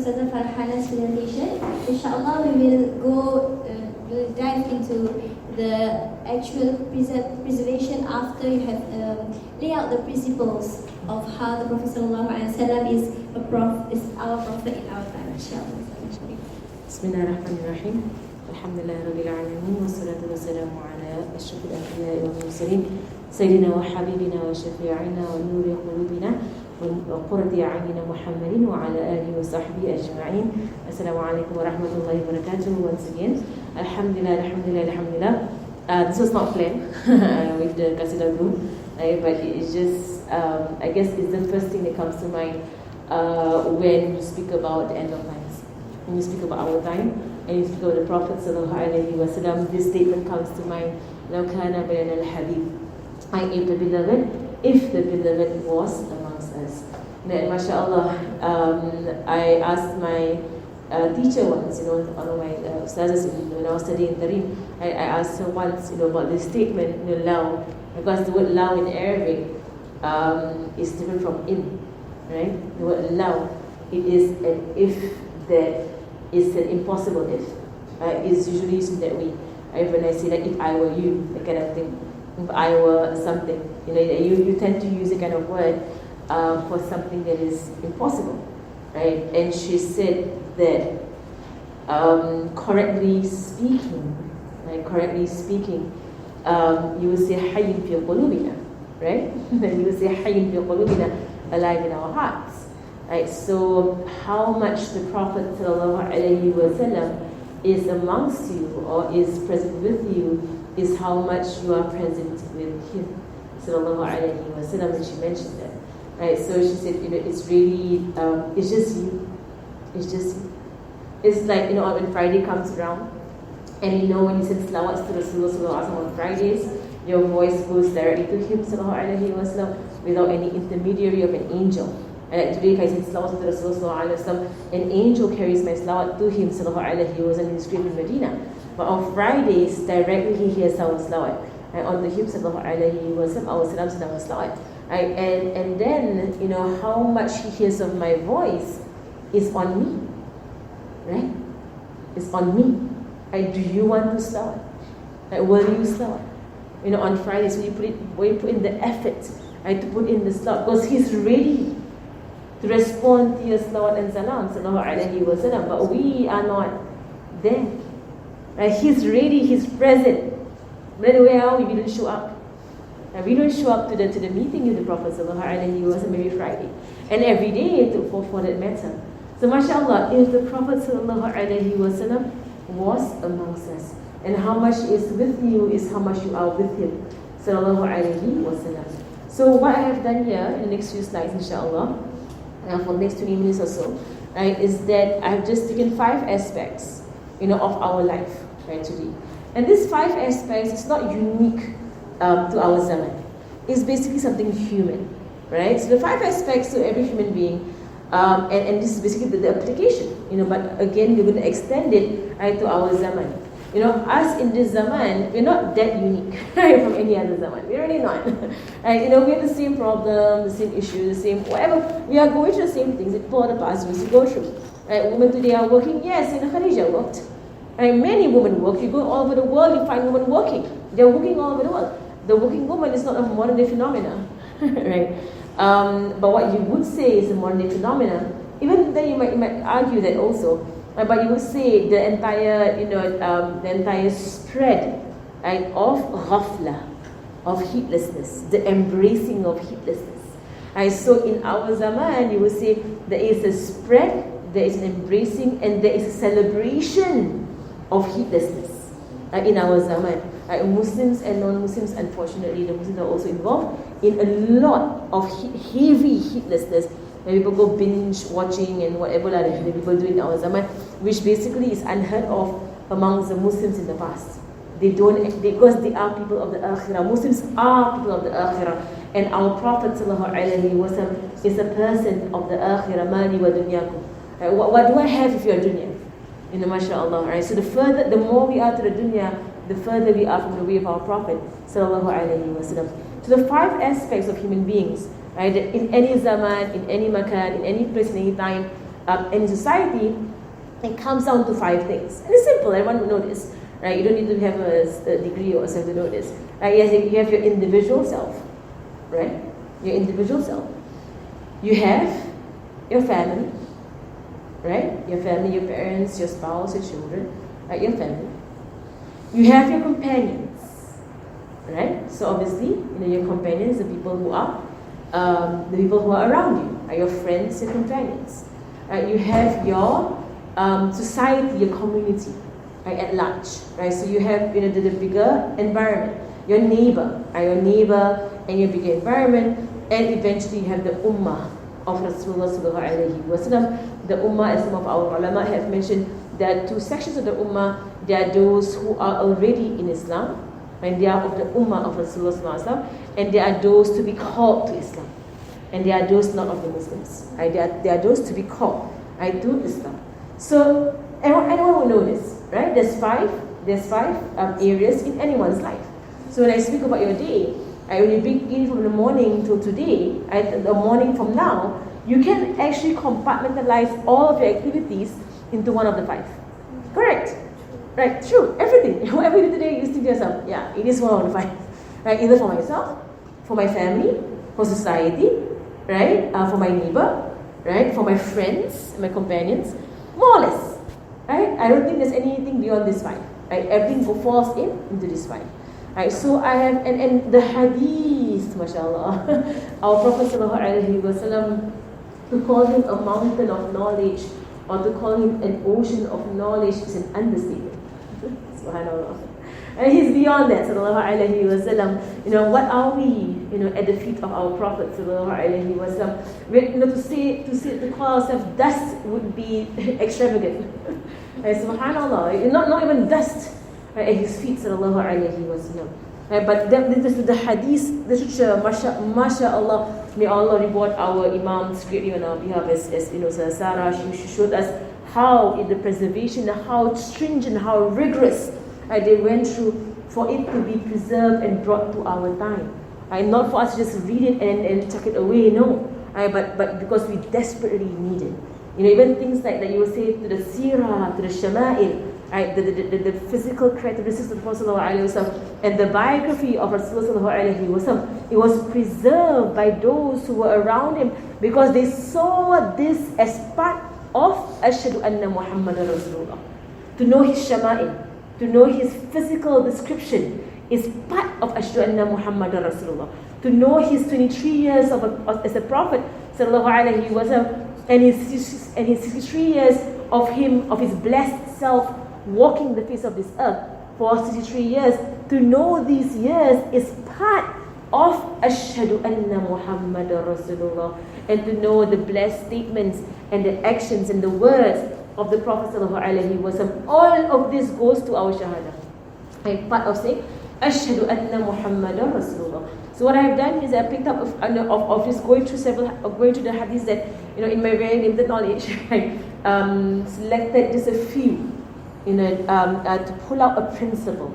Ustazah Farhana's presentation. Inshallah, we'll dive into the actual preservation after you have laid out the principles of how the Prophet ﷺ is our Prophet in our time. Inshallah. Bismillahirrahmanirrahim. Alhamdulillah Rabbil Alameen. Wassalatu wassalamu ala ashrafil anbiya'i wal mursalin. Sayyidina wa habibina wa shafi'ina wa nuri qulubina wa qurrati a'yunina Muhammadin wa ala alihi wa sahbihi ajma'in. Assalamu alaikum wa rahmatullahi wa barakatuh. Once again, Alhamdulillah. This was not planned with the Qasidah group, but it's just, I guess it's the first thing that comes to mind when you speak about the end of times. When you speak about our time and you speak about the Prophet ﷺ, this statement comes to mind: لَوْ كَانَ بَيْنَ الْحَبِيبِ, if the beloved was amongst us. Then, mashallah, I asked my teacher once, one of my ustazahs, when I was studying Tarim, I asked her once, about this statement, law, because the word law in Arabic is different from in, right? The word law, it is an if that is an impossible if. It's usually used in that way. When I say that if I were you, that kind of thing. If I were something, you tend to use a kind of word for something that is impossible, right? And she said that correctly speaking, you will say حَيٍّ فِي قُلُوبِنَا, right? You will say حَيٍّ فِي قُلُوبِنَا, alive in our hearts, right? So how much the Prophet ﷺ is amongst you or is present with you is how much you are present with him, sallallahu alaihi wasallam. And she mentioned that, right? So she said, it's really, it's just you. It's like, when Friday comes around, and when you send salawats to Rasulullah on Fridays, your voice goes directly to him, sallallahu alaihi wasallam, without any intermediary of an angel. And like today, if I send salawat to Rasulullah, an angel carries my salawat to him, sallallahu alaihi wasallam, in his grave in Medina. But on Fridays, directly he hears our salawat. And on the him, sallallahu alaihi wasallam, our salam and our salawat. And then, how much he hears of my voice is on me. Right? It's on me. Do you want to salawat? Will you salawat? On Fridays, when you put in the effort, to put in the salawat, because he's ready to respond to your salawat and salam, sallallahu alaihi wasallam. But we are not there. He's ready, he's present. But then where are we? We don't show up. We don't show up to the meeting with the Prophet sallallahu alaihi wasallam every Friday. And every day for that matter. So mashallah, if the Prophet sallallahu alaihi wasallam was amongst us, and how much is with you is how much you are with him, sallallahu alaihi wasallam. So what I have done here in the next few slides, inshallah, for the next 20 minutes or so, right, is that I've just taken 5 aspects, of our life, right, today. And these 5 aspects is not unique to our zaman. It's basically something human, right? So the 5 aspects to every human being, and this is basically the application, but again, we're going to extend it, right, to our zaman. Us in this zaman, we're not that unique, right, from any other zaman. We're really not. Right? We have the same problem, the same issue, the same whatever. We are going through the same things that people of the past used to go through. Right? Women today are working. Yes, Khadija worked. Right? Many women work. You go all over the world, you find women working. They're working all over the world. The working woman is not a modern day phenomenon, right? But what you would say is a modern day phenomenon. Even then, you might argue that also. But you would say the entire spread, right, of ghafla, of heedlessness, the embracing of heedlessness. Right? So in our zaman, you would say there is a spread, there is an embracing, and there is a celebration of heedlessness in our zaman. Muslims and non-Muslims, unfortunately, the Muslims are also involved in a lot of heavy heedlessness. When people go binge watching and whatever that people do in our zaman, which basically is unheard of amongst the Muslims in the past. Because they are people of the akhirah. Muslims are people of the akhirah. And our Prophet ﷺ is a person of the akhirah. Mali wa dunyakum. What do I have if you are dunya? MashaAllah. Right? So the more we are to the dunya, the further we are from the way of our Prophet ﷺ. So the 5 aspects of human beings, right, in any zaman, in any makan, in any place, in any time, in society, it comes down to 5 things. And it's simple, everyone would know this. Right? You don't need to have a degree or something to know this. Right? Yes, you have your individual self. Right? Your individual self. You have your family. Right? Your family, your parents, your spouse, your children. Right? Your family. You have your companions. Right? So obviously, your companions, the people who are around you, are your friends, your companions. Right? You have your society, your community, right, at large. Right? So you have the bigger environment, your neighbor, right? Your neighbor and your bigger environment, and eventually you have the ummah of Rasulullah sallallahu alaihi wasallam. The ummah, as some of our ulama have mentioned, there are 2 sections of the ummah. There are those who are already in Islam, and they are of the ummah of Rasulullah sallallahu alaihi wasallam, and there are those to be called to Islam, and there are those not of the Muslims. Right? There are those to be called, right, to Islam. So anyone will know this, right? There's five areas in anyone's life. So when I speak about your day, when you begin from the morning till today, the morning from now, you can actually compartmentalize all of your activities into one of the 5. Correct? Right? True. Everything. Whatever you do today, you think to yourself, yeah, it is one of the 5. Right? Either for myself, for my family, for society, right? For my neighbor, right? For my friends, my companions, more or less. Right? I don't think there's anything beyond this 5. Right? Everything falls into this 5. Right? So I have, and the hadith, mashallah, our Prophet sallallahu alaihi wasallam, to call him a mountain of knowledge or to call him an ocean of knowledge is an understatement. Subhanallah. And he's beyond that, sallallahu alaihi wasallam. What are we, at the feet of our Prophet sallallahu alaihi wasallam? To call ourselves dust would be extravagant. Subhanallah, not even dust at his feet, sallallahu alaihi wasallam. But the hadith literature, mashallah, may Allah reward our imams greatly on our behalf, as Sarah, she showed us how in the preservation, how stringent, how rigorous they went through for it to be preserved and brought to our time. Not for us to just read it and tuck it away, no. But because we desperately need it. Even things like that you will say to the seerah, to the shama'il, the physical characteristics of the Prophet ﷺ, and the biography of Rasulullah ﷺ, it was preserved by those who were around him because they saw this as part of Ashhadu anna Muhammadan Rasulullah. To know his shama'il, to know his physical description is part of Ashhadu anna Muhammadan Rasulullah. To know his 23 years as a Prophet ﷺ, and his 63 years of his blessed self walking the face of this earth for 63 years, to know these years is part of Ashhadu anna Muhammadan Rasulullah, and to know the blessed statements and the actions and the words of the Prophet ﷺ. All of this goes to our shahada. Part of saying Ashhadu anna Muhammadan Rasulullah. So what I have done is I picked up of just going through the hadiths that in my very limited knowledge, selected just a few, to pull out a principle.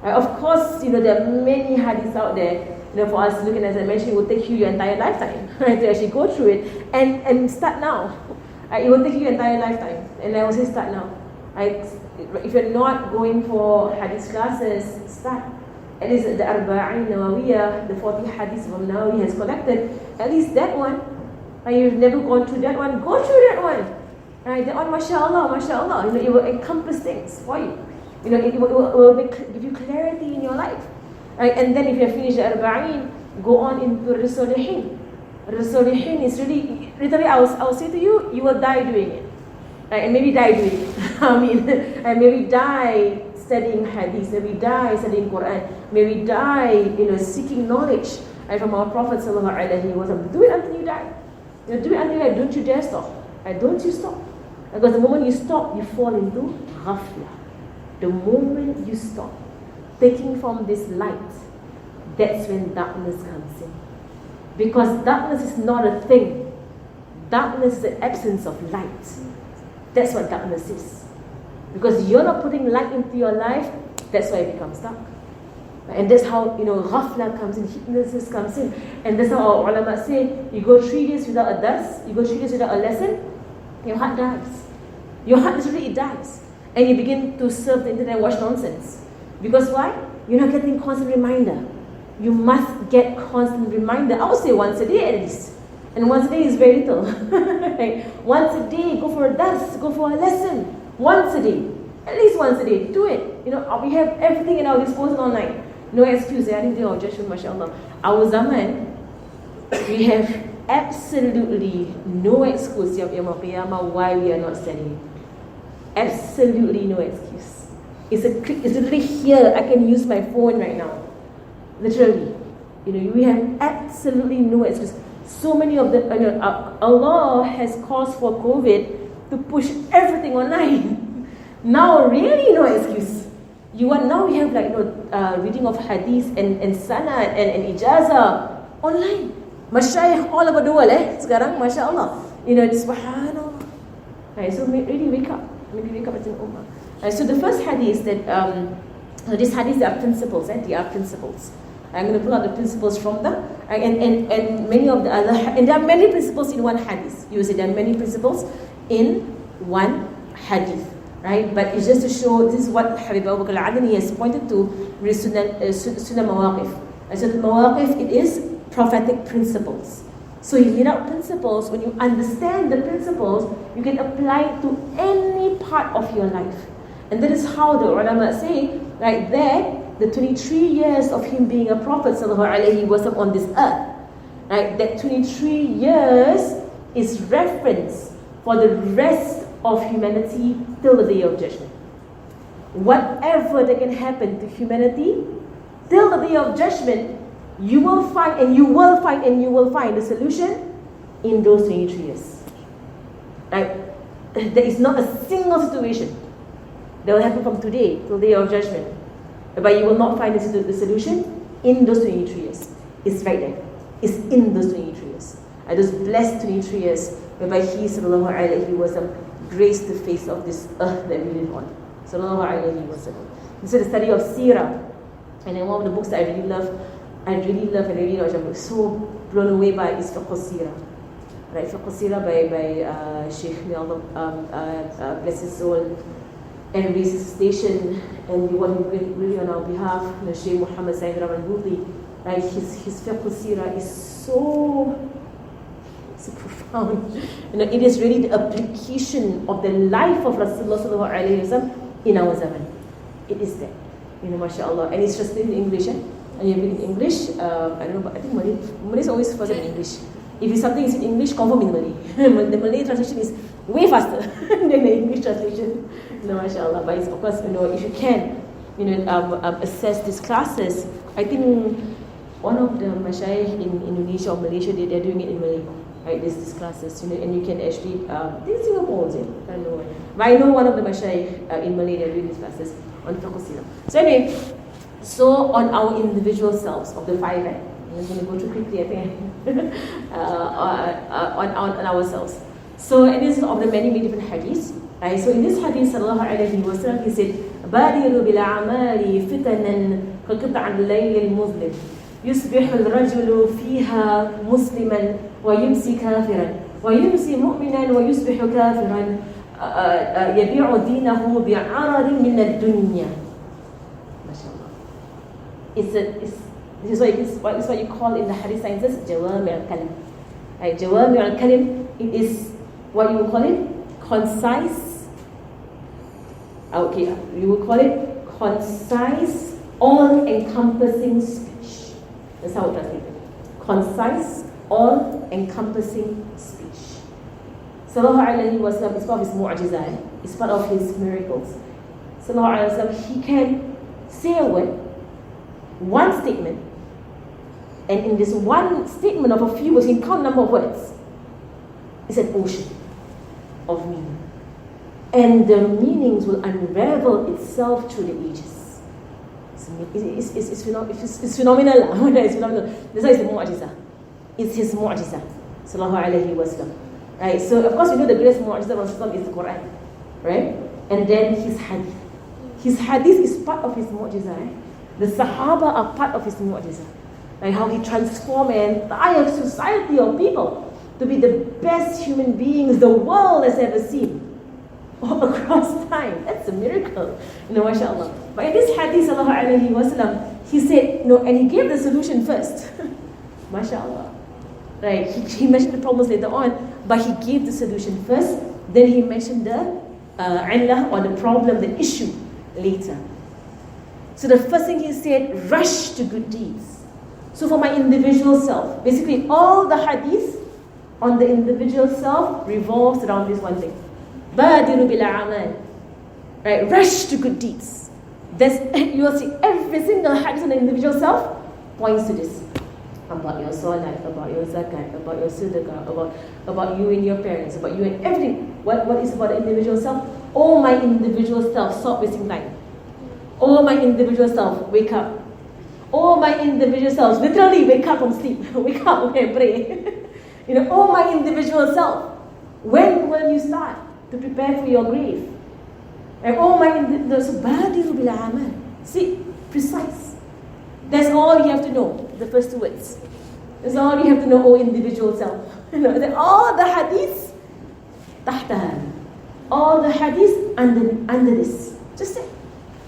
Of course, there are many hadiths out there. For us looking, as I mentioned, it will take you your entire lifetime to actually go through it and start now. It will take you your entire lifetime, and I will say start now. If you're not going for hadith classes, start. At least the Arba'in Nawawiyah, the 40 hadiths Imam Nawawi has collected, at least that one. You've never gone through that one, go through that one. That one, mashallah, it will encompass things for you. It will give you clarity in your life. And then if you have finished the Arba'in, go on into Risalihin. Risalihin is really, literally, I will say to you, you will die doing it. And maybe die doing it. And maybe die studying hadith, maybe die studying Quran, maybe die, seeking knowledge from our Prophet sallallahu alaihi wasallam. Do it until you die. Do it until you die. Don't you dare stop. Don't you stop. Because the moment you stop, you fall into ghafla. The moment you stop taking from this light, that's when darkness comes in. Because darkness is not a thing. Darkness is the absence of light. That's what darkness is. Because you're not putting light into your life, that's why it becomes dark. And that's how, ghafla comes in, hypnosis comes in. And that's how our ulama say, you go 3 days without a dars, you go 3 days without a lesson, Your heart dies. Your heart literally dies. And you begin to surf the internet and watch nonsense. Because why? You're not getting constant reminder. You must get constant reminder. I would say once a day at least. And once a day is very little. Like, once a day, go for a dars, go for a lesson. Once a day. At least once a day. Do it. We have everything at our disposal online. No excuse. I didn't do our judgment, mashallah. Our zaman, we have absolutely no excuse Yawm al-Qiyamah why we are not studying. Absolutely no excuse. It's literally here. I can use my phone right now. Literally. We have absolutely no excuse. So many of Allah has caused for COVID to push everything online. Now really no excuse. Now we have reading of hadith and sanad and ijazah online. Masyayikh all over the world sekarang, Masya Allah. Subhanallah. Right, so really wake up. Maybe wake up as an ummah. Right, so the first hadith that, these hadiths are principles, they are principles. I'm going to pull out the principles from them. And many of the other, and there are many principles in one hadith. You will see there are many principles in one hadith. Right? But it's just to show, this is what Habib Abu Bakr al-Adani has pointed to with Sunnah Mawaqif. And so the Mawaqif, it is prophetic principles. So you lead out principles. When you understand the principles, you can apply it to any part of your life. And that is how the ulama say, right there, the 23 years of him being a prophet ﷺ on this earth, right? That 23 years is reference for the rest of humanity till the day of judgment. Whatever that can happen to humanity till the day of judgment, you will find the solution in those 23 years. Right? There is not a single situation that will happen from today till the day of judgment, but you will not find the solution in those 23 years. It's right there. It's in those 23 years. Those blessed 23 years whereby he sallallahu alayhi wasallam graced the face of this earth that we live on. Sallallahu alayhi wasallam. This is the study of seerah. And then one of the books that I really love and I'm so blown away by is Fiqh al-Seerah. Right, Fiqh al-Seerah by Sheikh Mi'adha, bless his soul, and raise his station, and the one who really on our behalf, Sheikh Muhammad Sayyid Rahman. Right, his Fiqh al-Seerah is so profound. It is really the application of the life of Rasulullah sallallahu alaihi wasallam in our zaman. It is there, mashallah, and it's translated in English. And you read in English, I don't know, but I think Malay is always faster in English. If something is in English, confirm in Malay. The Malay translation is way faster than the English translation. Mashallah. But it's, of course, if you can, assess these classes. I think one of the mashayikh in Indonesia or Malaysia, they're doing it in Malay. Right, these classes, and you can actually, I think Singapore also, I don't know why. But I know one of the mashayikh in Malay, they're doing these classes on Fiqh al-Seerah. So anyway, so on our individual selves of the five, I'm going to go too quickly, I think, on ourselves. So it is of the many different hadiths. Right? So in this hadith, sallallahu alayhi wa sallam, he said, بَادِرُ بِالْعَمَالِ فِتَنًا كَقِطْعَ اللَّيْلِ الْمُظْلِمِ يصبح الرجل فيها مسلما ويمسي كافرا ويمسي مؤمنا ويصبح كافرا يبيع دينه بعرض من الدنيا. This is what you call in the hadith sciences jawami al-kalim. Right, jawami al-kalim, it is what you would call it concise. Okay, you would call it concise, all-encompassing speech. That's how it translates. Concise, all-encompassing speech. Sallallahu alayhi wa sallam is part of his mu'jizah. It's part of his miracles. Sallallahu alayhi wa sallam, he can say a word, one statement, and in this one statement of a few words, you can count number of words. It's an ocean of meaning. And the meanings will unravel itself through the ages. It's phenomenal. It's phenomenal. That's why it's the mu'jizah. It's his mu'jizah. Sallallahu alayhi wa sallam. Right? So, of course, we know the greatest mu'jizah of Islam is the Quran. Right? And then his hadith. His hadith is part of his mu'jizah. Right? The Sahaba are part of his mu'jizah. Like how he transformed an entire society of people. to be the best human beings the world has ever seen. Across time. That's a miracle. MashaAllah. But in this hadith, sallallahu alayhi wasallam, he said, and he gave the solution first. MashaAllah. Right? He mentioned the problems later on, but he gave the solution first. Then he mentioned the illah, or the problem, the issue, later. So the first thing he said, rush to good deeds. So for my individual self, basically all the hadith on the individual self revolves around this one thing. Badiru bil a'mal. Right? Rush to good deeds. You will see every single hadith on the individual self points to this. About your salat, about your zakat, about your sadaqah, about you and your parents, about you and everything. What is about the individual self? Oh, my individual self, stop wasting time. Oh, my individual self, wake up. Oh, my individual self, literally wake up from sleep. Wake up, okay, pray. Oh, my individual self, when will you start to prepare for your grave? And oh, my individual self, see, precise. That's all you have to know, the first two words. That's all you have to know, oh, individual self. All the hadiths, tahtaha. All the hadiths under this. Just say,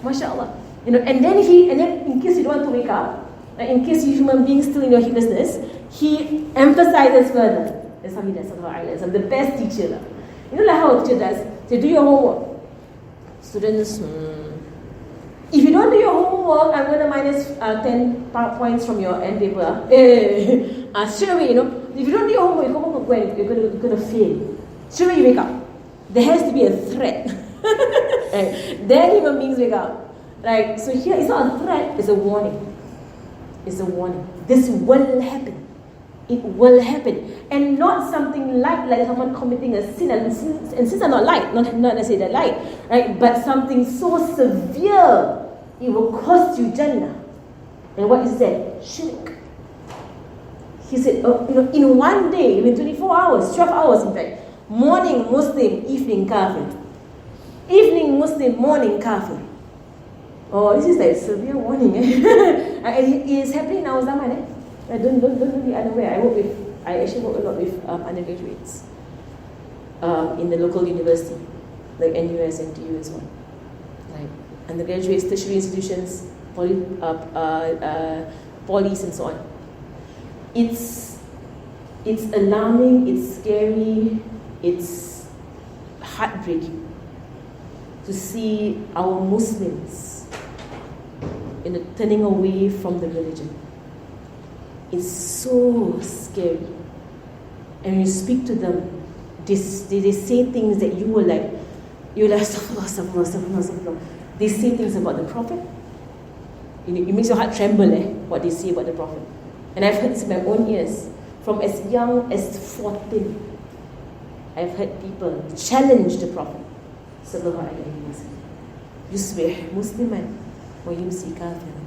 MashaAllah. And then in case you don't want to wake up, in case you human beings still in your heedlessness, he emphasizes further. That's how he does, the best teacher. Like how a teacher does. Say, do your homework. Students, if you don't do your homework, I'm going to minus 10 points from your end paper. Straight away, if you don't do your homework, you're going to fail. Straight away you wake up. There has to be a threat. Right? Then human beings wake up. Right? So here, it's not a threat, it's a warning. It's a warning. This will happen. It will happen. And not something like someone committing a sin. And sins are not light, not necessarily they're light. Right? But something so severe, it will cost you Jannah. And what is that? Shirk. He said, in one day, 24 hours, 12 hours in fact, morning Muslim, evening kafir. Evening Muslim, morning kafir. Oh, this is like severe warning. And it is happening in our zaman. Don't be unaware. I actually work a lot with undergraduates in the local university, like NUS and TU as well. Like undergraduates, tertiary institutions, polys and so on. It's alarming, it's scary, it's heartbreaking to see our Muslims turning away from the religion. It's so scary. And when you speak to them, they say things that you're like, astaghfirullah. They say things about the Prophet. It makes your heart tremble, what they say about the Prophet. And I've heard this in my own ears. From as young as 14, I've heard people challenge the Prophet. Sallallahu alayhi wa sallam. Yusbih Musliman wa yumsi kafiran.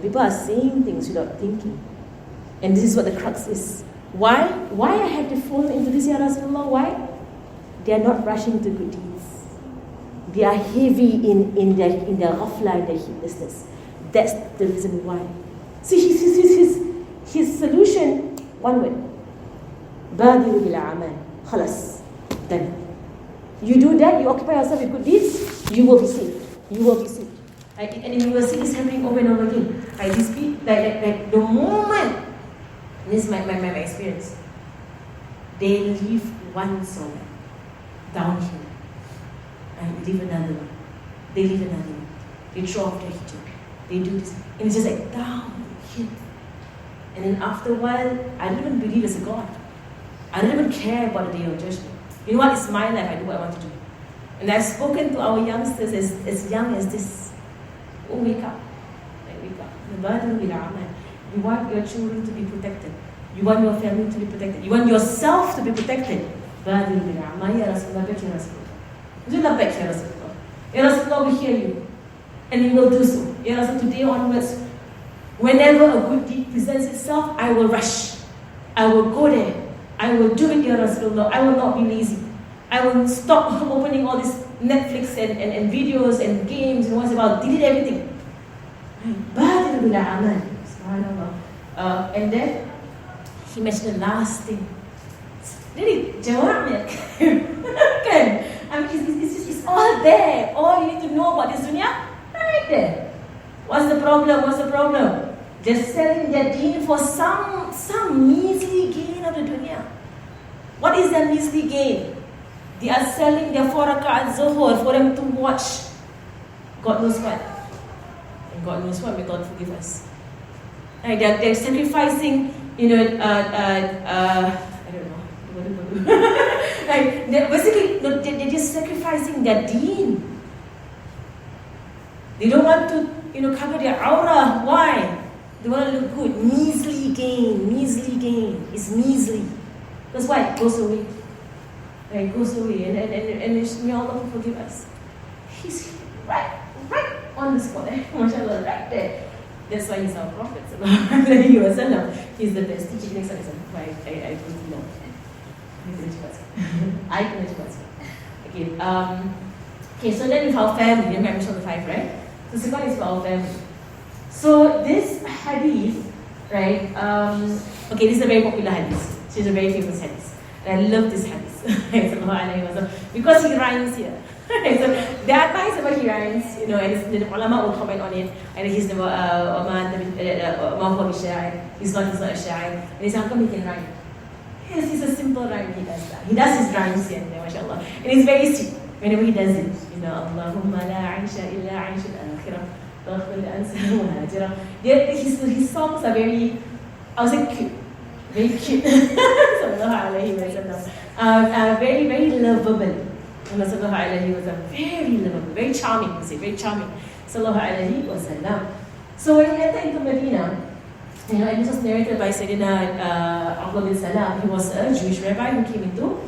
People are saying things without thinking. And this is what the crux is. Why I had to fall into this, Ya Rasulullah? Why? They are not rushing to good deeds. They are heavy in their ghafla, in their heedlessness. That's the reason why. See, his solution, one word. Badiru bil a'mal. Khalas. Done. You do that, you occupy yourself with good deeds, you will be saved. You will be saved. And you will see this happening over and over again. These people, like the moment, this is my experience, they leave one soul downhill and leave another one. They leave another one. They throw off their hijab. They do this. And it's just like downhill. And then after a while, I don't even believe there's a God. I don't even care about the day of judgment. You know what? It's my life. I do what I want to do. And I've spoken to our youngsters as young as this. Oh, wake up. Wake up. You want your children to be protected. You want your family to be protected. You want yourself to be protected. Ya Rasulullah, Ya Rasulullah, we hear you. And we will do so. Ya Rasulullah, today onwards, whenever a good deed presents itself, I will rush. I will go there. I will do it, Ya Rasulullah. I will not be lazy. I will stop opening all this Netflix and videos and games and what's about. Delete everything. And then he mentioned the last thing. Jadi jawabnya kan? I mean, it's all there. All you need to know about this dunya, right there. What's the problem? What's the problem? They're selling their deen for some measly gain of the dunya. What is their measly gain? They are selling their 4 rakaat zuhur for them to watch. God knows what. And God knows what, may God forgive us. Right, they're sacrificing, I don't know. Like, they're just sacrificing their deen. They don't want to, cover their aura. Why? They want to look good. Measly gain. It's measly. That's why it goes away. Right, it goes away. And may Allah forgive us. He's right on the spot. MashaAllah, right there. That's why he's our Prophet. He's the best. Teaching next example. I don't know. I can okay, so then with our family, remember I mentioned the 5, right? So second is for our family. So this hadith, right? Okay, this is a very popular hadith. She's a very famous hadith. And I love this hadith. Because he rhymes here. So there are times where he rhymes, and the ulama will comment on it, and he's the he's not a sha'ir. And he says, how come he can rhyme? Yes, it's a simple rhyme, he does that. He does his rhymes here, mashallah. And it's very sweet whenever he does it. Allahumma la aisha illa aisha al-akhirah. His songs are very, I would say cute. Very cute. Very, very lovable. Very lovable, very charming, very charming. So when he entered into Medina, and this was narrated by Sayyidina Abdullah bin Salam. He was a Jewish rabbi who came into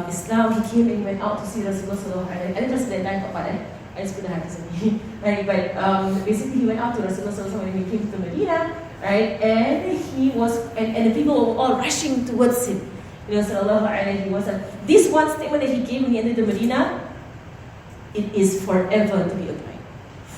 Islam. He came and he went out to see Rasulullah. I didn't just let that part. I just put the hadith on me. Right, but basically he went out to Rasulullah when he came to Medina, right? And he was, and the people were all rushing towards him. Sallallahu alayhi wa sallam. This one statement that he gave when he entered the Medina, it is forever to be applied.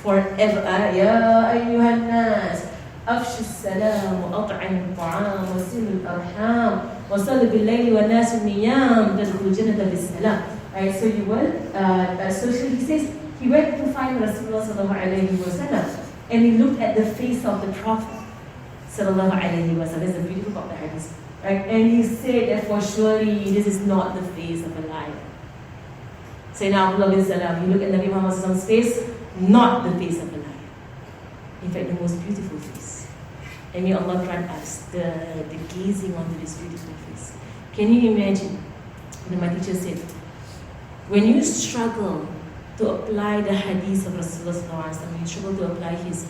Forever. Ya ayyuhan nas. أفشوا السلام وأطعموا الطعام وصلوا الأرحام وصلوا بالليل والناس نيام تدخلوا الجنة بالسلام. Right, so you will. So he says he went to find Rasulullah sallallahu alaihi wasallam, and he looked at the face of the Prophet sallallahu alaihi wasallam. That's the beautiful part of the hadith. Right, and he said that for surely this is not the face of a liar. Sayyidina Abdullah bin Salam, you look at Nabi Muhammad sallallahu alaihi wasallam's face, not the face of a liar. In fact, the most beautiful face. And may Allah grant us the gazing onto this beautiful face. Can you imagine? My teacher said, when you struggle to apply the hadith of Rasulullah, you struggle to apply his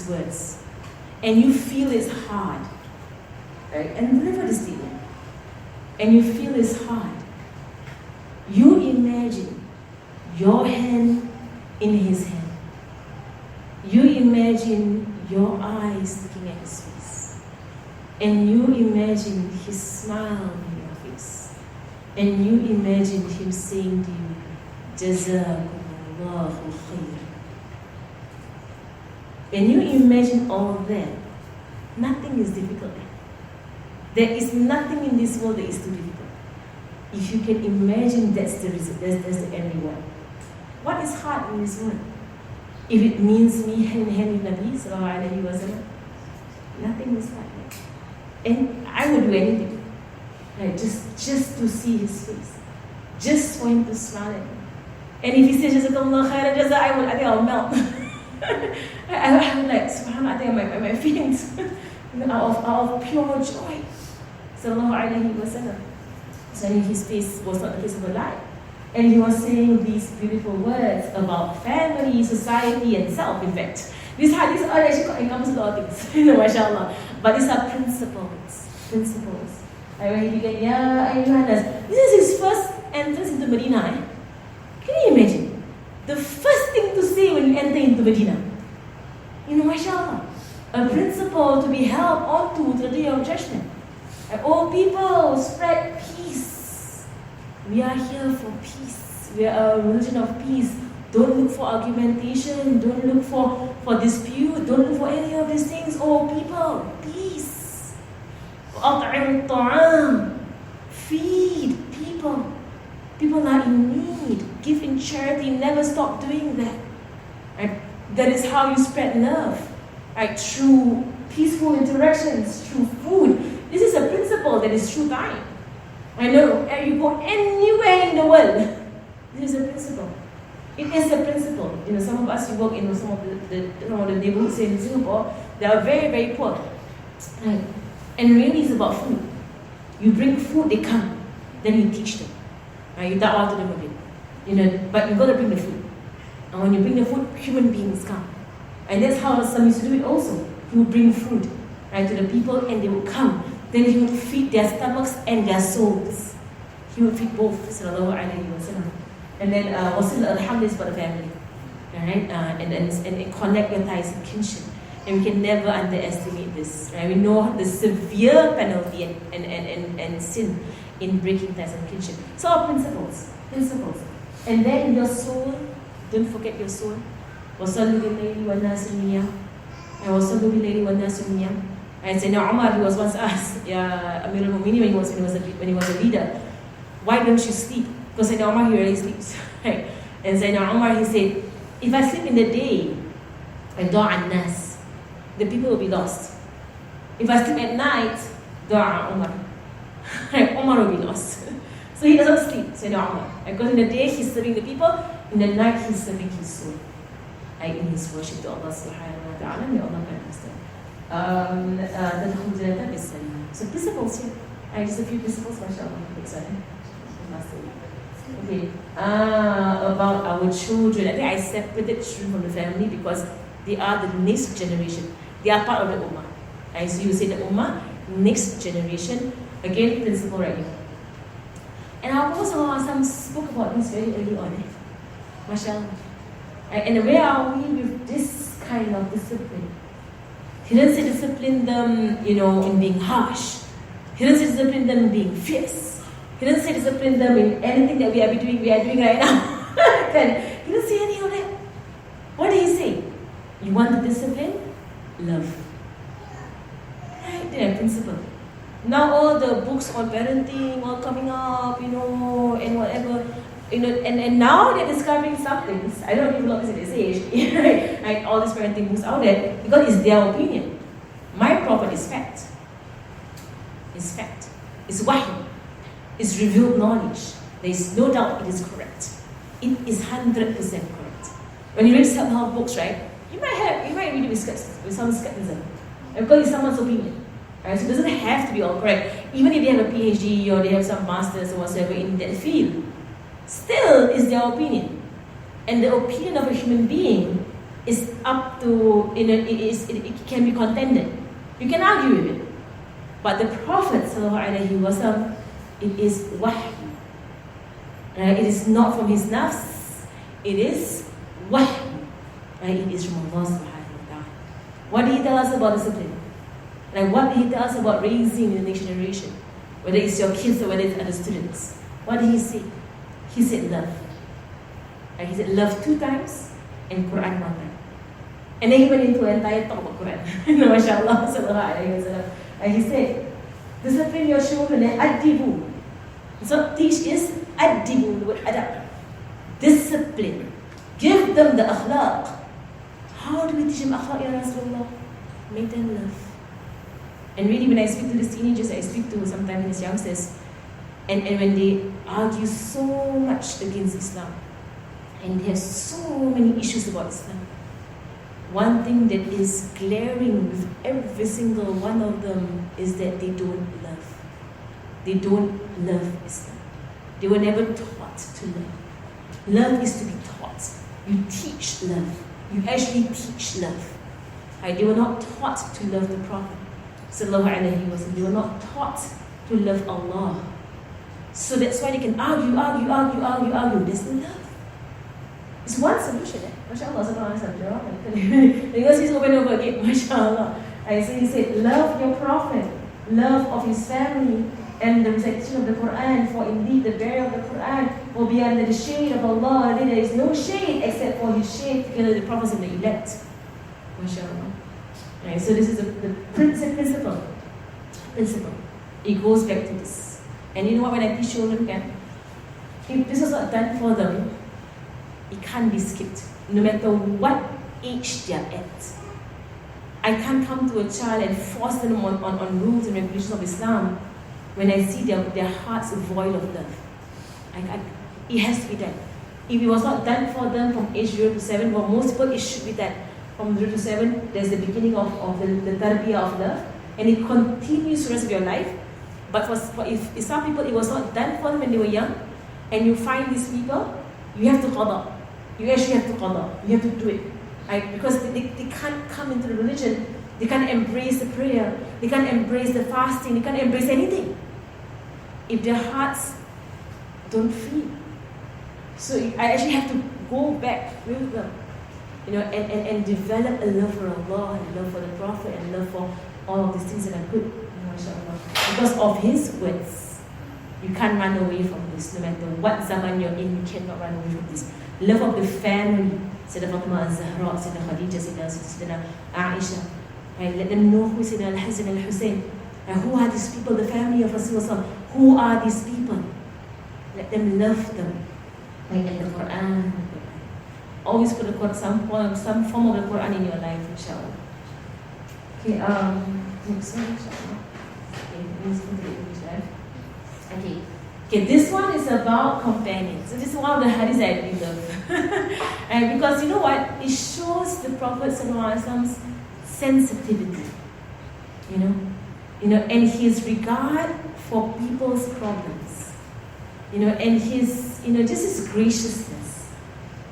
words, and you feel it's hard, right? And deliver this statement, and you feel it's hard. You imagine your hand in his hand. You imagine your eyes looking at his face. And you imagine his smile on your face. And you imagine him saying to you, Jazakumullahu khair. When you imagine all that, nothing is difficult. There is nothing in this world that is too difficult. If you can imagine that's the result, that's the end reward. What is hard in this world? If it means me hand in hand with Nabi sallallahu alaihi wasallam, nothing is hard. And I would do anything, like just to see his face, just for him to smile at me. And if he says Jazakallah khairan jaza, I think I'll melt. I'm like, subhanAllah, I think my feelings out of pure joy. Sallallahu alaihi wasallam. So his face was not the face of a lie. And he was saying these beautiful words about family, society, and self, in fact. These are actually encompass a lot of things, mashallah. But these are principles. Like when he began, Ya ayyuhan nas. This is his first entrance into Medina. Can you imagine? The first thing to say when you enter into Medina. Mashallah. A principle to be held onto to the day of judgment. And all people, spread peace. We are here for peace. We are a religion of peace. Don't look for argumentation. Don't look for dispute. Don't look for any of these things. Oh, people, peace. وَأَطْعِمُ الطَّعَامِ. Feed people. People are in need. Give in charity. Never stop doing that. Right? That is how you spread love. Right? Through peaceful interactions, through food. This is a principle that is through time. I know, you go anywhere in the world, this is a principle. It is a principle. Some of us who work in some of the neighborhoods in Singapore, they are very, very poor. Right? And really it's about food. You bring food, they come. Then you teach them. Right? You da'wah to them a bit. But you've got to bring the food. And when you bring the food, human beings come. And that's how some used to do it also. He would bring food, right, to the people and they would come. Then he would feed their stomachs and their souls. He would feed both, sallallahu alayhi wa sallam. And then wasil alhamdulillah for the family. Right? And connect your ties and kinship. And we can never underestimate this. Right? We know the severe penalty and sin in breaking ties and kinship. So our principles. And then your soul, don't forget your soul. وَصَلُّوا بِاللَّيْلِ وَالنَّاسُ نِيَّةٌ. وَصَلُّوا بِاللَّيْلِ وَالنَّاسُ نِيَّةٌ. And Sayyidina Umar, he was once asked, Amir al-Mu'minin, when he was a leader, why don't you sleep? Because Sayyidina Umar, he rarely sleeps. Right? And Sayyidina Umar, he said, if I sleep in the day, du'a an-nas, the people will be lost. If I sleep at night, du'a Umar. Umar will be lost. So he doesn't sleep, Sayyidina Umar. Because in the day, he's serving the people, in the night, he's serving his soul. In his worship to Allah subhanahu wa ta'ala, may Allah grant us that. So principles here. Just a few principles, mashallah. Okay. About our children. I think I separated children from the family because they are the next generation. They are part of the ummah. So you say the ummah, next generation. Again, principle right here. And our Prophet spoke about this very early on. Mashallah. And where are we with this kind of discipline? He doesn't say discipline them, in being harsh. He doesn't say discipline them in being fierce. He doesn't say discipline them in anything that we are doing right now. He doesn't say any of that. What did he say? You want the discipline? Love. Right there, principle. Now all the books on parenting all coming up, and whatever. And now they're discovering some things. I don't even know if they say right? All these parenting books out there because it's their opinion. My prophet is fact. It's fact. It's wahy. It's revealed knowledge. There is no doubt it is correct. It is 100% correct. When you read self-help books, right? You might read it with some skepticism because it's someone's opinion. Right? So it doesn't have to be all correct. Even if they have a PhD or they have some masters or whatever in that field. Still is their opinion. And the opinion of a human being is up to, it can be contended. You can argue with it. But the Prophet ﷺ, it is wahy. Right? It is not from his nafs. It is wahy. Right? It is from Allah subhanahu wa ta'ala. What did he tell us about discipline? Like what did he tell us about raising the next generation? Whether it's your kids or whether it's other students. What did he say? He said love. And he said love 2 times and Quran 1 time. And then he went into an entire talk about Quran. MashaAllah, sallallahu alayhi wa sallam. And he said, discipline your children and adibu. So teach is adibu, the word adab. Discipline. Give them the akhlaq. How do we teach them akhlaq, ya Rasulullah? Make them love. And really when I speak to these teenagers, I speak to sometimes these youngsters, and when they argue so much against Islam, and they have so many issues about Islam, one thing that is glaring with every single one of them is that they don't love. They don't love Islam. They were never taught to love. Love is to be taught. You teach love. You actually teach love. Right? They were not taught to love the Prophet. They were not taught to love Allah. So that's why they can argue. There's no love. It's one solution. MashaAllah. Because he's over and over again. MashaAllah. So he said, love your Prophet, love of his family, and the recitation of the Quran. For indeed the bearer of the Quran will be under the shade of Allah. There is no shade except for his shade together with the prophets and the elect. MashaAllah. So this is the principle. It goes back to this. And you know what, when I teach children, if this is not done for them, it can't be skipped, no matter what age they're at. I can't come to a child and force them on rules and regulations of Islam when I see their hearts void of love. It has to be done. If it was not done for them from age 0 to 7, for most people it should be done. From 0 to 7, there's the beginning of the tarbiyah of love, and it continues the rest of your life. But if some people, it was not done for them when they were young, and you find these people, you have to qada. You actually have to qada. You have to do it. Right? Because they can't come into the religion, they can't embrace the prayer, they can't embrace the fasting, they can't embrace anything if their hearts don't feel. So I actually have to go back with them, and develop a love for Allah, and love for the Prophet, and love for all of these things that are good, mashallah. Because of his words, you can't run away from this. No matter what zaman you're in, you cannot run away from this. Love of the family, Sayyidah Fatima al-Zahra, Sayyidah Khadija, Sayyidah Aisha. Right? Let them know who is Sayyidah al-Hasan al-Hussein. And who are these people, the family of Rasulullah? Who are these people? Let them love them. Like in the Quran. Always put some form of the Quran in your life, inshallah. Okay, next one, inshallah. Okay, this one is about companions. So this is one of the hadiths I really love. And because you know what? It shows the Prophet ﷺ's sensitivity. And his regard for people's problems. And his, just his graciousness.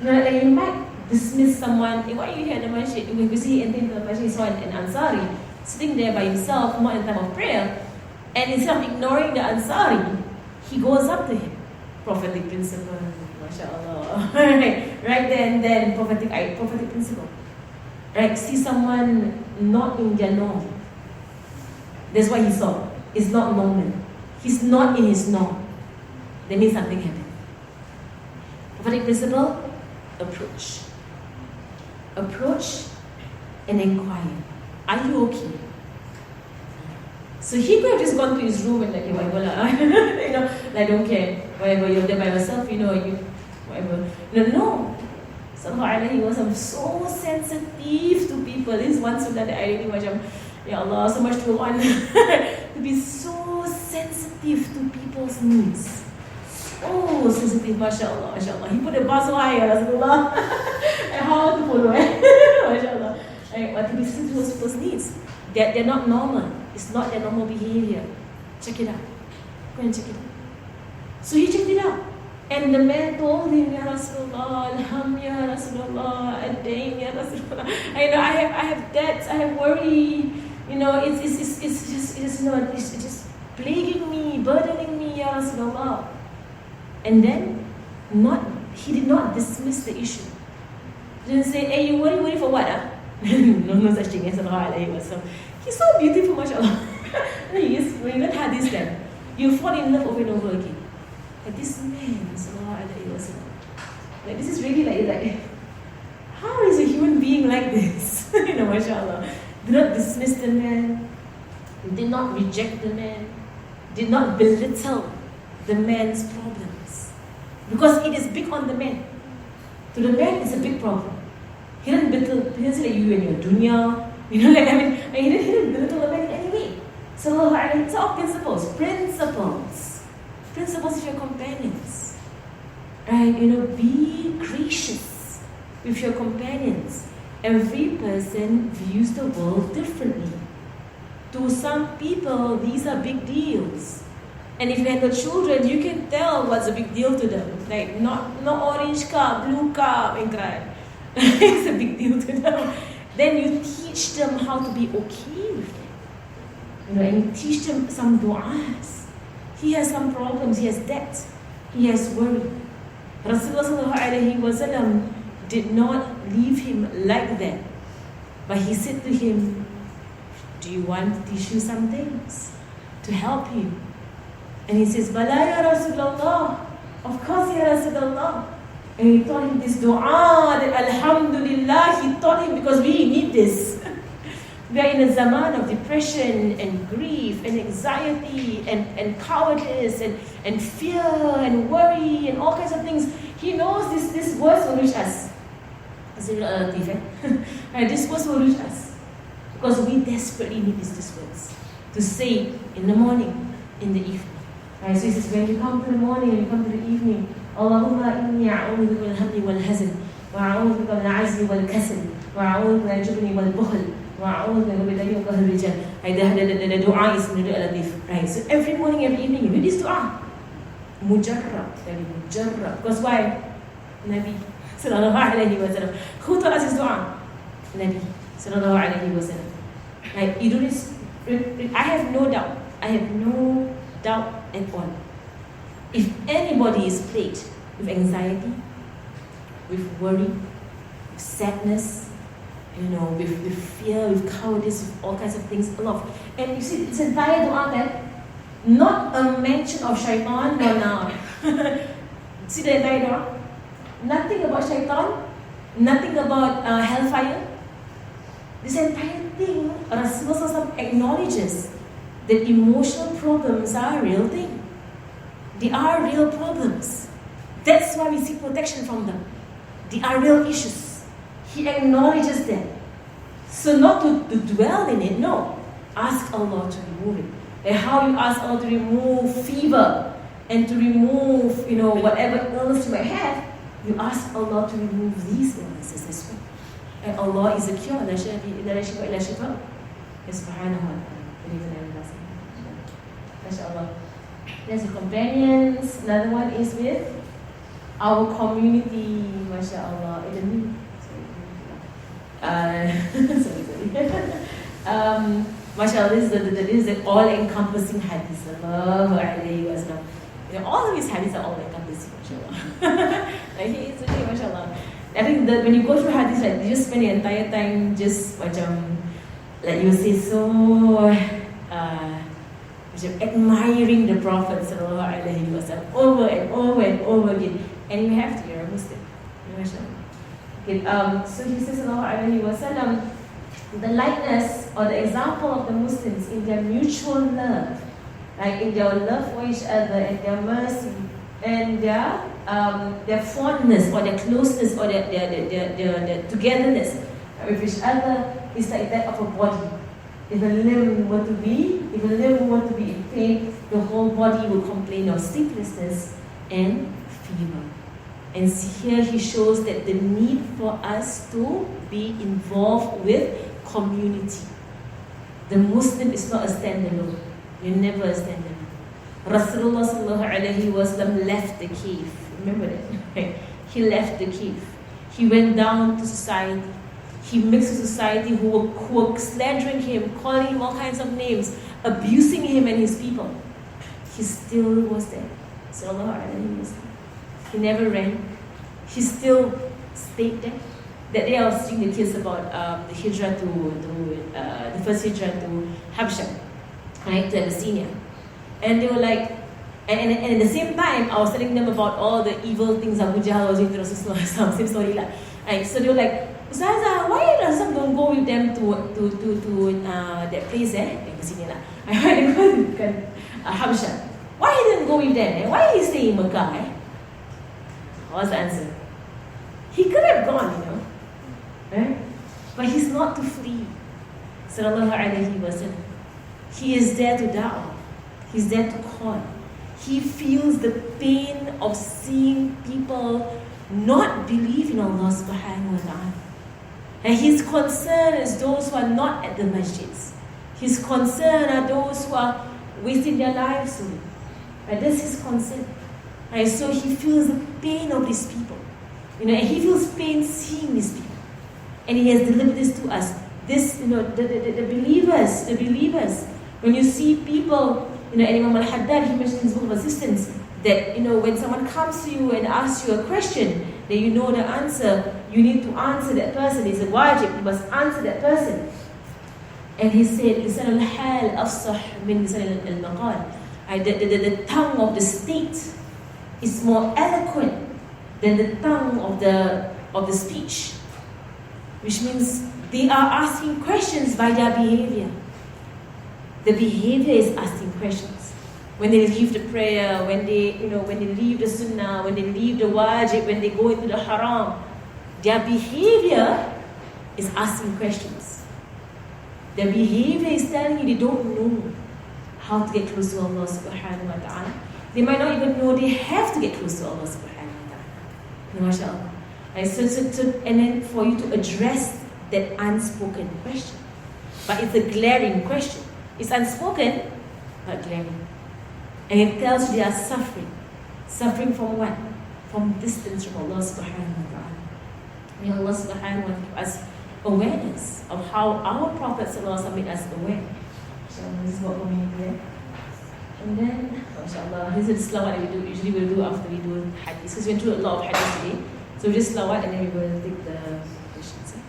Like you might dismiss someone, why are you here in the masjid? Because he entered the masjid, he saw an Ansari sitting there by himself, not in time of prayer. And instead of ignoring the Ansari, he goes up to him. Prophetic principle, mashallah. Right there and then, prophetic principle. Right, see someone not in their norm. That's what he saw. It's not normal. He's not in his norm. That means something happened. Prophetic principle, approach. Approach and inquire. Are you okay? So he could have just gone to his room and like, whatever, I don't care. Whatever, you're there by yourself, whatever. No. Sallallahu Alaihi Wasallam, so sensitive to people. This is one sunnah that I really macam, Ya Allah, so much to want to be so sensitive to people's needs. Oh, sensitive, mashallah, mashallah. He put the bar so high, Rasulullah. And how to follow, mashallah. What to be sensitive to people's needs. They're not normal. It's not their normal behavior. Check it out. Go and check it out. So he checked it out. And the man told him, Ya Rasulullah, Alham, Ya Rasulullah, Ad-Dain, Ya Rasulullah. I have debts, I have worry. It's just plaguing me, burdening me, Ya Rasulullah. And then, he did not dismiss the issue. He didn't say, hey, you worry for what? No such thing as Sallallahu Alaihi Wasallam. He's so beautiful, mashallah. When you learn hadith then, you fall in love over and over again. Like this man, Sallallahu Alaihi Wasallam. Like this is really like, how is a human being like this? Mashallah. Did not dismiss the man, did not reject the man, did not belittle the man's problems. Because it is big on the man. To the man, it's a big problem. He didn't say like you and your dunya. He didn't belittle the man in any way. So it's all principles. Principles of your companions. Right? Be gracious with your companions. Every person views the world differently. To some people, these are big deals. And if you have the children, you can tell what's a big deal to them. Like, not orange car, blue car, and cry. It's a big deal to them. Then you teach them how to be okay with it. And you teach them some du'as. He has some problems, he has debt, he has worry. Rasulullah ﷺ did not leave him like that. But he said to him, do you want to teach you some things to help you? And he says, Bala ya Rasulullah. Of course, ya Rasulullah. And he taught him this dua, that Alhamdulillah, he taught him because we need this. We are in a zaman of depression and grief and anxiety and cowardice and fear and worry and all kinds of things. He knows this verse will reach us. Right, this verse will reach us. Because we desperately need these words to say in the morning, in the evening. Right, so he says, when you come to the morning and you come to the evening, Allahumma inni a'udhu bika min al-hammi wal-hazn, wa a'udhu bika min al-'ajzi wal-kasal, wa a'udhu bika min al-jubni wal-bukhl, wa a'udhu bika min al-ghadabi wa rijal. Right, the dua is in the latif. Right, so every morning, every evening, you do this dua. Mujarrab, mujarrab. Because why? Nabi sallallahu alayhi wa sallam. Who taught us this dua? Nabi sallallahu alayhi wa sallam. Right, you do this. I have no doubt at all. If anybody is plagued with anxiety, with worry, with sadness, with fear, with cowardice, with all kinds of things, a lot. And you see, this entire dua there, not a mention of shaitan, no, now. See the entire dua? Nothing about shaitan, nothing about hellfire. This entire thing, Rasulullah acknowledges that emotional problems are a real thing. They are real problems. That's why we seek protection from them. They are real issues. He acknowledges them. So not to dwell in it, no. Ask Allah to remove it. And how you ask Allah to remove fever and to remove, whatever illness you might have, you ask Allah to remove these illnesses as well. And Allah is a cure. La shifa illa shifa. Subhanahu wa ta'ala. MashaAllah. There's the companions. Another one is with our community. MashaAllah. MashaAllah, this is the all-encompassing hadith. Sallallahu alayhi wa sallam. All of his hadiths are all-encompassing, mashallah. Like he is okay, mashallah. I think that when you go through hadiths, like, you just spend the entire time just like you say so admiring the Prophet sallallahu alaihi wasallam over and over and over again. And you have to, you're a Muslim. Okay, so he says sallallahu alaihi wasallam, the likeness or the example of the Muslims in their mutual love, like in their love for each other and their mercy and their fondness or their closeness or their togetherness with each other is like that of a body. If a limb were to be in pain, the whole body will complain of sleeplessness and fever. And here he shows that the need for us to be involved with community. The Muslim is not a standalone. You're never a standalone. Rasulullah sallallahu alaihi wasallam left the cave. Remember that? He left the cave. He went down to society. He mixed with society who were slandering him, calling him all kinds of names, abusing him and his people. He still was there. Sallallahu alaihi wasallam. He never ran. He still stayed there. That day I was teaching the kids about the hijrah the first hijrah to Habsha, right, to Abyssinia. And they were like, and at the same time, I was telling them about all the evil things Abu Jahl was doing to Rasulullah, same story lah. Right, so they were like, Ustazah, why Rasul don't go with them to that place Abyssinia lah. Why they go to Habsha? Why he didn't go with them? Why he stay in Mecca? What's the answer? He could have gone, right? But he's not to flee. Sallallahu alaihi wasallam. He is there to da'wah. He's there to call. He feels the pain of seeing people not believe in Allah subhanahu wa ta'ala. And his concern is those who are not at the masjids. His concern are those who are wasting their lives away. And that's his concern. Right? So he feels the pain of these people. And he feels pain seeing these people. And he has delivered this to us. This, the believers, when you see people, and Imam al-Haddad, he mentioned in his book of Assistance, that, when someone comes to you and asks you a question, that you know the answer, you need to answer that person. It's a wajib, you must answer that person. And he said, Lisan al-hal afsah min lisan al-maqal. The tongue of the state is more eloquent than the tongue of the speech. Which means They are asking questions by their behavior. The behavior is asking questions. When they leave the prayer, when they leave the sunnah, when they leave the wajib, when they go into the haram, their behavior is asking questions. Their behavior is telling you they don't know how to get close to Allah subhanahu wa ta'ala. They might not even know they have to get close to Allah subhanahu wa ta'ala. MashaAllah. And then for you to address that unspoken question. But it's a glaring question. It's unspoken, but glaring. And it tells you they are suffering. Suffering from what? From distance from Allah subhanahu wa ta'ala. May Allah subhanahu wa ta'ala give us awareness of how our Prophet sallallahu alaihi wasallam made us aware. Inshallah, this is what we're going to do. And then, inshallah, this is salawat that usually we'll do after we do hadith. Because we went through a lot of hadith today. So just salawat and then we will take the questions.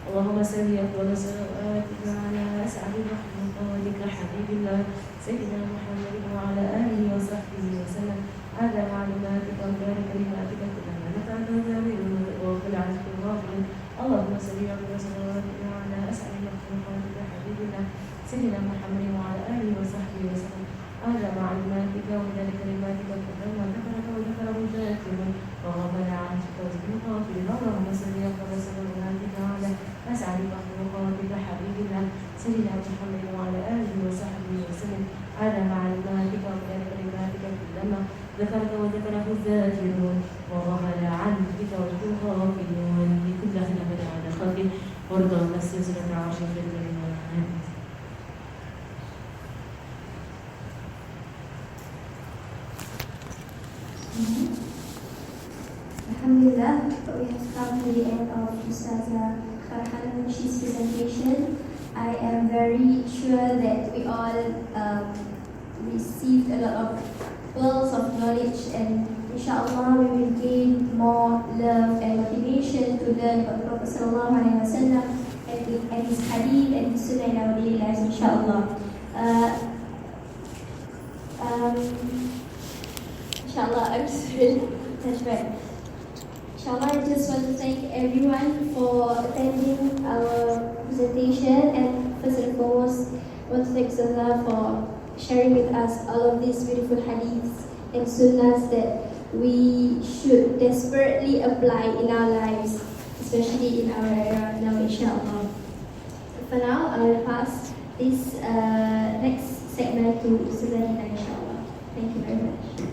اللهم صل أفضل صلواتك على أسعد مخلوقاتك حبيب الله سيدنا محمد وعلى آله وصحبه وسلم على معلوماتك وخير كلماتك كلما نفعت وزامل وغفل عنك الغافل اللهم صل أفضل صلواتك على أسعد مخلوقاتك حبيب الله سيدنا محمد وعلى آله وصحبه وسلم على معلوماتك وخير كلماتك كلما ذكرك وذكره ذاكر وغفل عنك الغافل اللهم صل أفضل صلواتك على أسعد مخلوقاتك حبيب الله سيدنا محمد وعلى آله وصحبه وسلم على معلوماتك وخير كلماتك كلما ذكرك وذكره الذاكرون وغفل عنك الغافلون بكل خلافة على خلقه وارضى عن السلسلة عاشر الإيمان. Alhamdulillah, but we have come to the end of Ustazah Farhana Rashid's presentation. I am very sure that we all received a lot of pearls of knowledge, and inshallah we will gain more love and motivation to learn about the Prophet sallallahu alaihi wasallam and his hadith and his sunnah in our daily lives, inshallah. Inshallah, I'm sorry. That's right. Inshallah, I just want to thank everyone for attending our presentation, and first and foremost, I want to thank Ustazah for sharing with us all of these beautiful hadiths and sunnahs that we should desperately apply in our lives, especially in our era now, inshallah. For now, I will pass this next segment to Ustazah, inshallah. Thank you very much.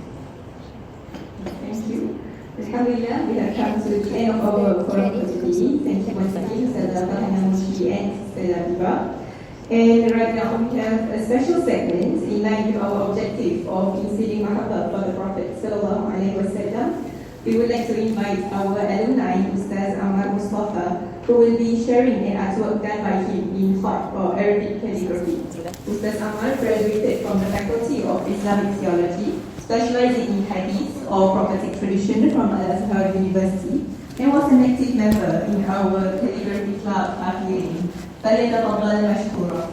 Thank you. Alhamdulillah, we have come to the end of our forum for today. Thank you once again, Ustazah Farhana Rashid and Ustazah Biba. And right now we have a special segment in line with our objective of instilling mahabbah for the Prophet sallallahu alaihi wasallam. We would like to invite our alumni, Ustaz Ahmad Mustafa, who will be sharing an artwork done by him in Khat or Arabic calligraphy. Ustaz Ahmad graduated from the Faculty of Islamic Theology, specializing in hadith or prophetic tradition from Al-Azhar University, and was an active member in our calligraphy club affiliating. فليتفضل مشكورا.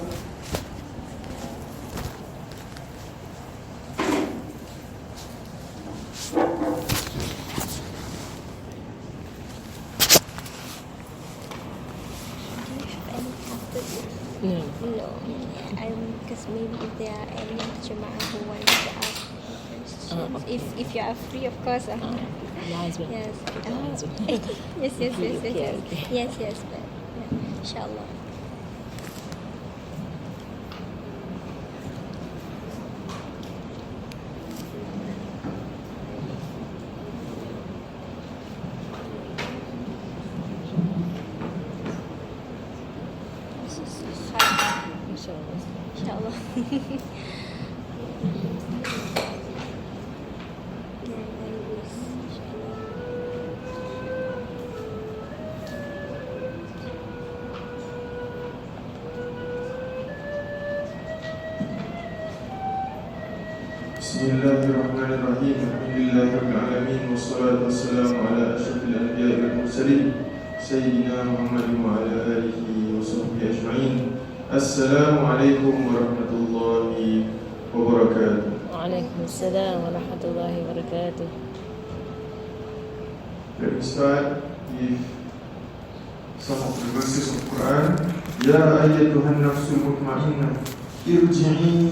No, because maybe if there are any Jama'ah who want to ask questions, if you are free, of course. Yes. Yes, but yeah, inshallah. Inshallah. Bismillahirrahmanirrahim. Alhamdulillahirabbil alamin wassalatu wassalamu ala asyrafil anbiya'i wal mursalin sayyidina Muhammadin wa ala alihi wa sahbihi ajma'in. Assalamualaikum warahmatullahi wabarakatuh. Waalaikumsalam warahmatullahi wabarakatuh. Let me start with some of the verses of Quran. Ya ayyatuhan nafsul mutmainnah irji'i